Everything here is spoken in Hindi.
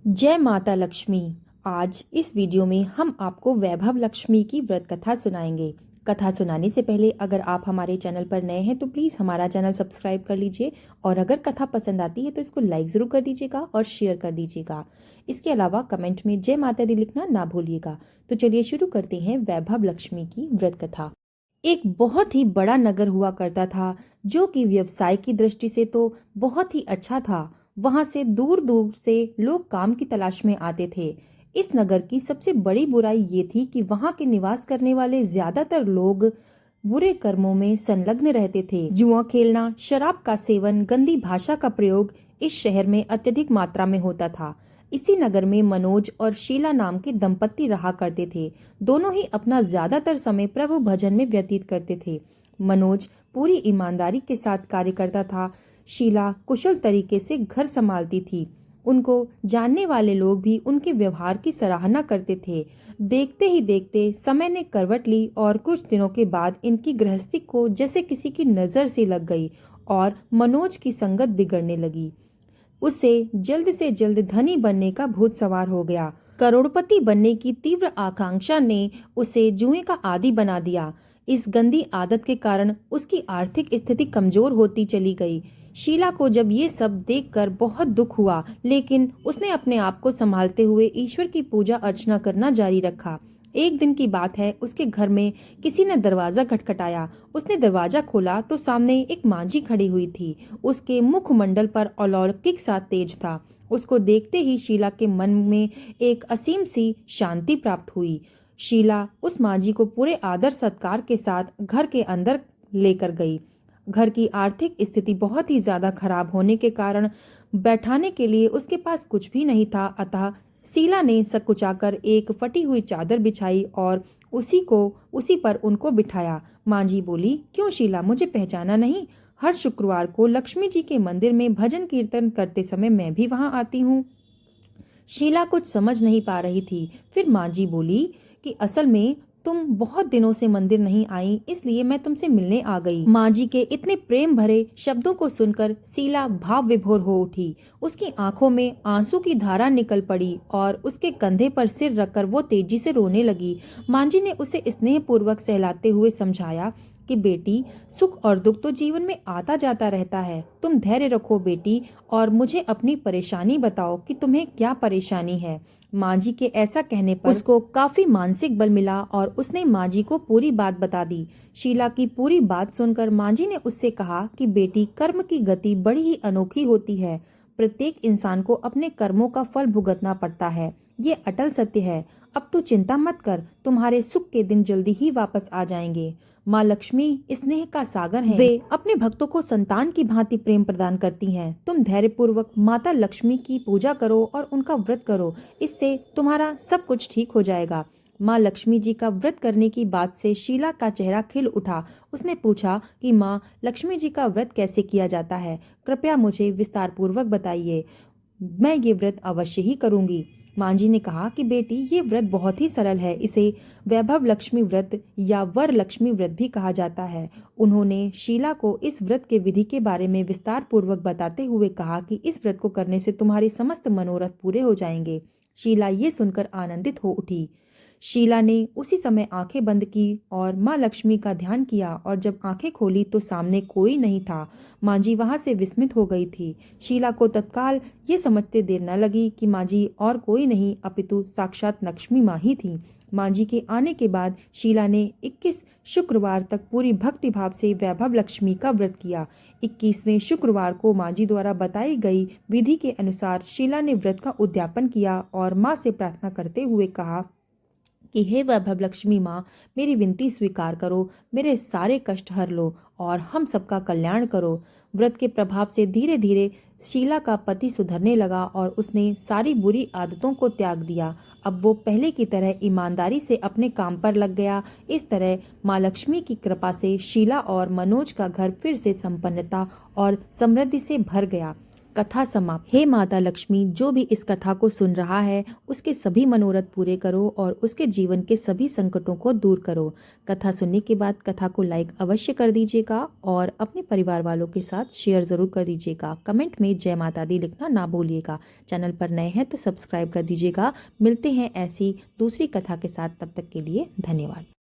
जय माता लक्ष्मी। आज इस वीडियो में हम आपको वैभव लक्ष्मी की व्रत कथा सुनाएंगे। कथा सुनाने से पहले अगर आप हमारे चैनल पर नए हैं तो प्लीज हमारा चैनल सब्सक्राइब कर लीजिए और अगर कथा पसंद आती है तो इसको लाइक जरूर कर दीजिएगा और शेयर कर दीजिएगा। इसके अलावा कमेंट में जय माता दी लिखना ना भूलिएगा। तो चलिए शुरू करते हैं वैभव लक्ष्मी की व्रत कथा। एक बहुत ही बड़ा नगर हुआ करता था जो कि व्यवसाय की दृष्टि से तो बहुत ही अच्छा था। वहां से दूर दूर से लोग काम की तलाश में आते थे। इस नगर की सबसे बड़ी बुराई ये थी कि वहां के निवास करने वाले ज्यादातर लोग बुरे कर्मों में संलग्न रहते थे। जुआ खेलना, शराब का सेवन, गंदी भाषा का प्रयोग इस शहर में अत्यधिक मात्रा में होता था। इसी नगर में मनोज और शीला नाम के दंपत्ति रहा करते थे। दोनों ही अपना ज्यादातर समय प्रभु भजन में व्यतीत करते थे। मनोज पूरी ईमानदारी के साथ कार्य करता था। शीला कुशल तरीके से घर संभालती थी। उनको जानने वाले लोग भी उनके व्यवहार की सराहना करते थे। देखते ही देखते समय ने करवट ली और कुछ दिनों के बाद इनकी गृहस्थी को जैसे किसी की नजर से लग गई और मनोज की संगत बिगड़ने लगी। उसे जल्द से जल्द धनी बनने का भूत सवार हो गया। करोड़पति बनने की तीव्र आकांक्षा ने उसे जुए का आदी बना दिया। इस गंदी आदत के कारण उसकी आर्थिक स्थिति कमजोर होती चली गई। शीला को जब ये सब देखकर बहुत दुख हुआ, लेकिन उसने अपने आप को संभालते हुए ईश्वर की पूजा अर्चना करना जारी रखा। एक दिन की बात है, उसके घर में किसी ने दरवाजा खटखटाया। उसने दरवाजा खोला तो सामने एक मांझी खड़ी हुई थी। उसके मुखमंडल पर अलौकिक सा तेज था। उसको देखते ही शीला के मन में एक असीम सी शांति प्राप्त हुई। शीला उस मांझी को पूरे आदर सत्कार के साथ घर के अंदर लेकर गई। घर की आर्थिक स्थिति बहुत ही ज्यादा खराब होने के कारण बैठाने के लिए उसके पास कुछ भी नहीं था। अतः शीला ने सकुचाकर एक फटी हुई चादर बिछाई और उसी पर उनको बिठाया। मांझी बोली, क्यों शीला, मुझे पहचाना नहीं? हर शुक्रवार को लक्ष्मी जी के मंदिर में भजन कीर्तन करते समय मैं भी वहां आती हूँ। शीला कुछ समझ नहीं पा रही थी। फिर मांझी बोली कि असल में तुम बहुत दिनों से मंदिर नहीं आई, इसलिए मैं तुमसे मिलने आ गई। मांझी के इतने प्रेम भरे शब्दों को सुनकर शीला भाव विभोर हो उठी। उसकी आंखों में आंसू की धारा निकल पड़ी और उसके कंधे पर सिर रखकर वो तेजी से रोने लगी। मांझी ने उसे स्नेहपूर्वक सहलाते हुए समझाया कि बेटी, सुख और दुख तो जीवन में आता जाता रहता है। तुम धैर्य रखो बेटी और मुझे अपनी परेशानी बताओ कि तुम्हें क्या परेशानी है। मांझी के ऐसा कहने पर उसको काफी मानसिक बल मिला और उसने मांझी को पूरी बात बता दी। शीला की पूरी बात सुनकर मांझी ने उससे कहा कि बेटी, कर्म की गति बड़ी ही अनोखी होती है। प्रत्येक इंसान को अपने कर्मों का फल भुगतना पड़ता है। ये अटल सत्य है। अब तू चिंता मत कर, तुम्हारे सुख के दिन जल्दी ही वापस आ जाएंगे। माँ लक्ष्मी स्नेह का सागर है। वे अपने भक्तों को संतान की भांति प्रेम प्रदान करती हैं। तुम धैर्य पूर्वक माता लक्ष्मी की पूजा करो और उनका व्रत करो। इससे तुम्हारा सब कुछ ठीक हो जाएगा। माँ लक्ष्मी जी का व्रत करने की बात से शीला का चेहरा खिल उठा। उसने पूछा कि माँ लक्ष्मी जी का व्रत कैसे किया जाता है? कृपया मुझे विस्तार पूर्वक बताइए। मैं ये व्रत अवश्य ही करूंगी। मांझी ने कहा कि बेटी, ये व्रत बहुत ही सरल है। इसे वैभव लक्ष्मी व्रत या वर लक्ष्मी व्रत भी कहा जाता है। उन्होंने शीला को इस व्रत के विधि के बारे में विस्तार पूर्वक बताते हुए कहा कि इस व्रत को करने से तुम्हारे समस्त मनोरथ पूरे हो जाएंगे। शीला ये सुनकर आनंदित हो उठी। शीला ने उसी समय आंखें बंद की और माँ लक्ष्मी का ध्यान किया और जब आंखें खोली तो सामने कोई नहीं था। मांझी वहां से विस्मित हो गई थी। शीला को तत्काल ये समझते देर न लगी कि मांझी और कोई नहीं अपितु साक्षात लक्ष्मी माँ ही थी। मांझी के आने के बाद शीला ने 21 शुक्रवार तक पूरी भक्ति भाव से वैभव लक्ष्मी का व्रत किया। 21वें शुक्रवार को मांझी द्वारा बताई गई विधि के अनुसार शीला ने व्रत का उद्यापन किया और माँ से प्रार्थना करते हुए कहा कि हे वैभव लक्ष्मी माँ, मेरी विनती स्वीकार करो, मेरे सारे कष्ट हर लो और हम सबका कल्याण करो। व्रत के प्रभाव से धीरे धीरे शीला का पति सुधरने लगा और उसने सारी बुरी आदतों को त्याग दिया। अब वो पहले की तरह ईमानदारी से अपने काम पर लग गया। इस तरह माँ लक्ष्मी की कृपा से शीला और मनोज का घर फिर से संपन्नता और समृद्धि से भर गया। कथा समाप्त। हे माता लक्ष्मी, जो भी इस कथा को सुन रहा है उसके सभी मनोरथ पूरे करो और उसके जीवन के सभी संकटों को दूर करो। कथा सुनने के बाद कथा को लाइक अवश्य कर दीजिएगा और अपने परिवार वालों के साथ शेयर ज़रूर कर दीजिएगा। कमेंट में जय माता दी लिखना ना भूलिएगा। चैनल पर नए हैं तो सब्सक्राइब कर दीजिएगा। मिलते हैं ऐसी दूसरी कथा के साथ, तब तक के लिए धन्यवाद।